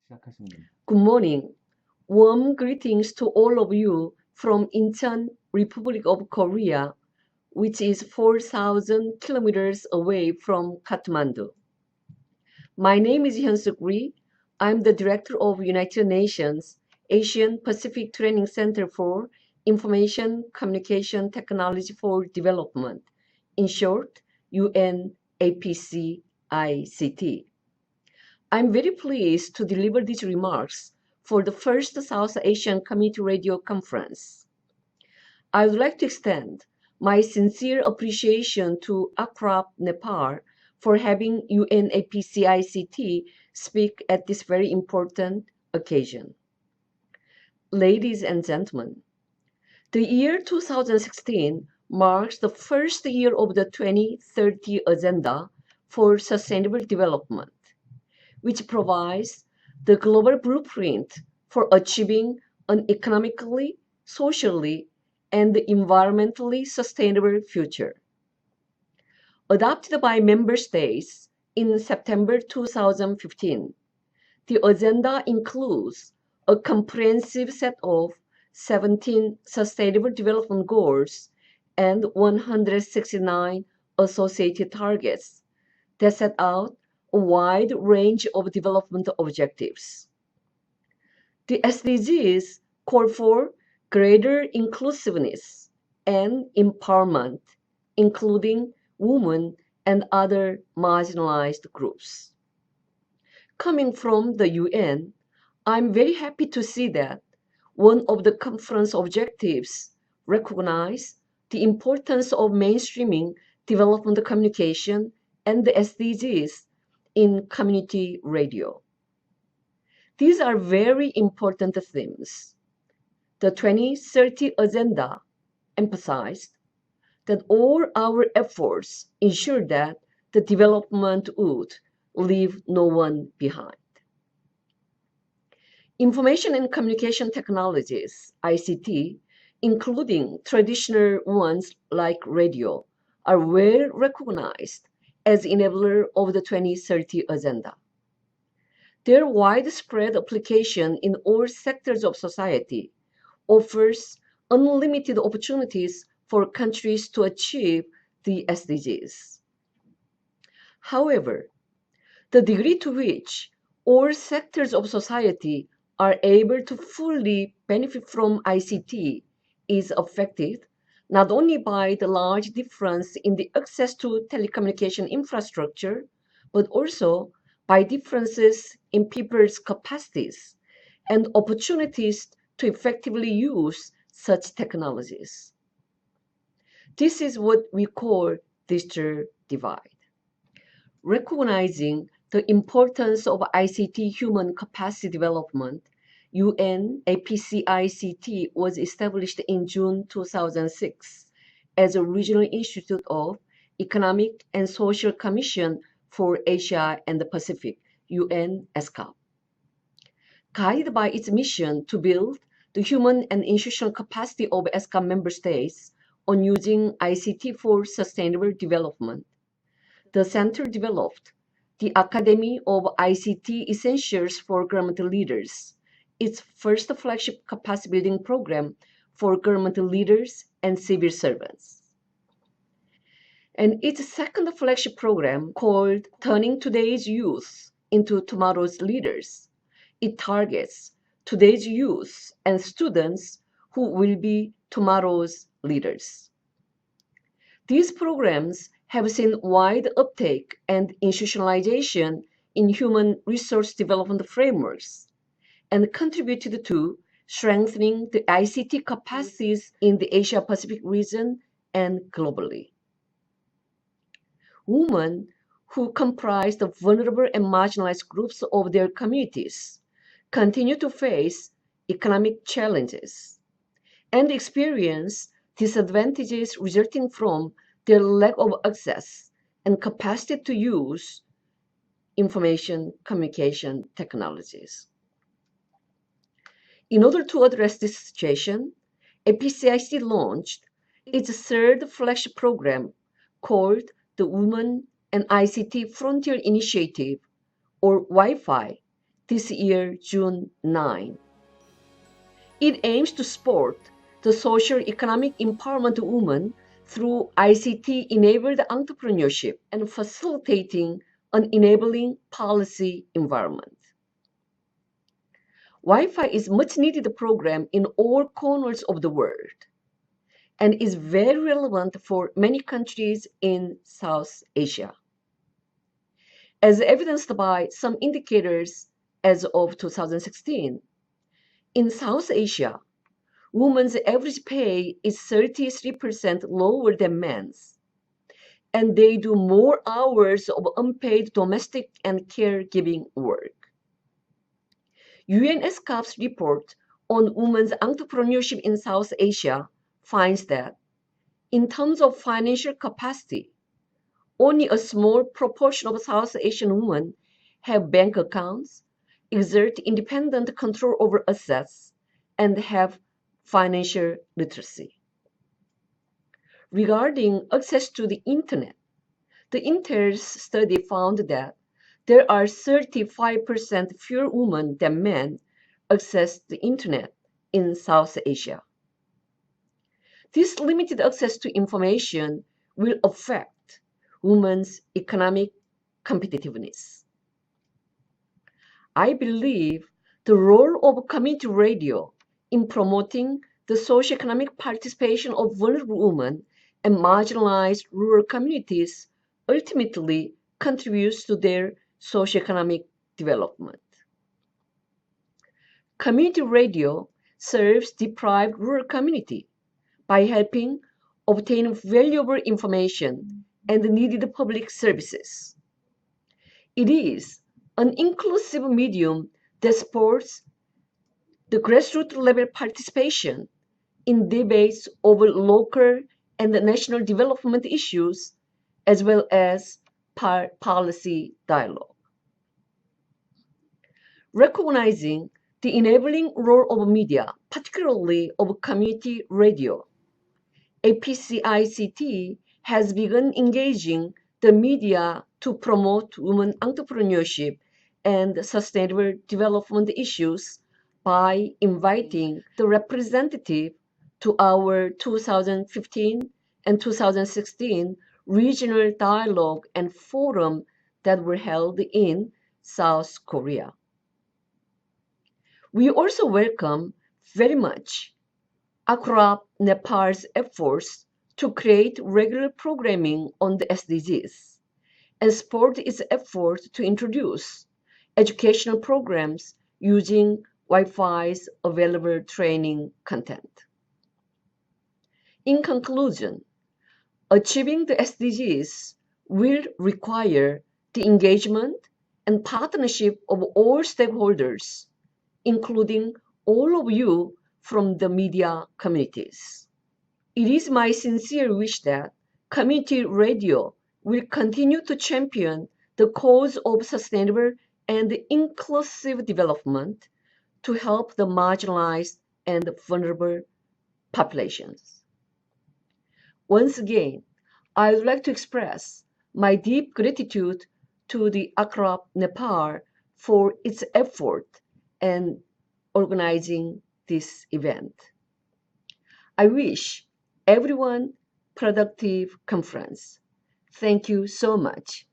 시작하시면 됩니다. Good morning. Warm greetings to all of you from Incheon, Republic of Korea, which is 4,000 kilometers away from Kathmandu. My name is Hyeun-Suk Rhee. I'm the director of United Nations Asian Pacific Training Center for Information Communication Technology for Development, in short, UNAPCICT. I'm very pleased to deliver these remarks for the first South Asian Community Radio Conference. I would like to extend my sincere appreciation to Akrap, Nepal, for having UNAPCICT speak at this very important occasion. Ladies and gentlemen, the year 2016 marks the first year of the 2030 Agenda for Sustainable Development, which provides the global blueprint for achieving an economically, socially, and environmentally sustainable future. Adopted by member states in September 2015, the agenda includes a comprehensive set of 17 Sustainable Development Goals and 169 associated targets that set out a wide range of development objectives. The SDGs call for greater inclusiveness and empowerment, including women and other marginalized groups. Coming from the UN, I'm very happy to see that one of the conference objectives recognizes the importance of mainstreaming development communication and the SDGs in community radio. These are very important themes. The 2030 Agenda emphasized that all our efforts ensure that the development would leave no one behind. Information and communication technologies, ICT, including traditional ones like radio, are well recognized as enabler of the 2030 Agenda. Their widespread application in all sectors of society offers unlimited opportunities for countries to achieve the SDGs. However, the degree to which all sectors of society are able to fully benefit from ICT is affected not only by the large difference in the access to telecommunication infrastructure, but also by differences in people's capacities and opportunities to effectively use such technologies. This is what we call digital divide. Recognizing the importance of ICT human capacity development, UNAPCICT was established in June 2006 as a regional institute of Economic and Social Commission for Asia and the Pacific, UNESCOP. Guided by its mission to build the human and institutional capacity of ESCOP member states on using ICT for sustainable development, the center developed the Academy of ICT Essentials for Government Leaders, its first flagship capacity building program for government leaders and civil servants. And its second flagship program, called Turning Today's Youth into Tomorrow's Leaders, it targets today's youth and students who will be tomorrow's leaders. These programs have seen wide uptake and institutionalization in human resource development frameworks and contributed to strengthening the ICT capacities in the Asia-Pacific region and globally. Women who comprise the vulnerable and marginalized groups of their communities continue to face economic challenges and experience disadvantages resulting from their lack of access and capacity to use information communication technologies. In order to address this situation, APCIC launched its third flagship program called the Women and ICT Frontier Initiative, or Wi-Fi, this year, June 9. It aims to support the social economic empowerment of women through ICT-enabled entrepreneurship and facilitating an enabling policy environment. Wi-Fi is much needed program in all corners of the world and is very relevant for many countries in South Asia. As evidenced by some indicators as of 2016, in South Asia, women's average pay is 33% lower than men's, and they do more hours of unpaid domestic and caregiving work. UNESCO's report on women's entrepreneurship in South Asia finds that, in terms of financial capacity, only a small proportion of South Asian women have bank accounts, exert independent control over assets, and have financial literacy. Regarding access to the internet, the Inter's study found that there are 35% fewer women than men access the internet in South Asia. This limited access to information will affect women's economic competitiveness. I believe the role of community radio in promoting the socioeconomic participation of vulnerable women and marginalized rural communities ultimately contributes to their socioeconomic development. Community radio serves deprived rural communities by helping obtain valuable information and needed public services. It is an inclusive medium that supports the grassroots level participation in debates over local and national development issues, as well as policy dialogue. Recognizing the enabling role of media, particularly of community radio, APCICT has begun engaging the media to promote women entrepreneurship and sustainable development issues by inviting the representative to our 2015 and 2016 regional dialogue and forum that were held in South Korea. We also welcome very much Akrab Nepal's efforts to create regular programming on the SDGs and support its effort to introduce educational programs using Wi-Fi's available training content. In conclusion, achieving the SDGs will require the engagement and partnership of all stakeholders, including all of you from the media communities. It is my sincere wish that community radio will continue to champion the cause of sustainable and inclusive development to help the marginalized and vulnerable populations. Once again, I would like to express my deep gratitude to the Akrab Nepal for its effort in organizing this event. I wish everyone productive conference. Thank you so much.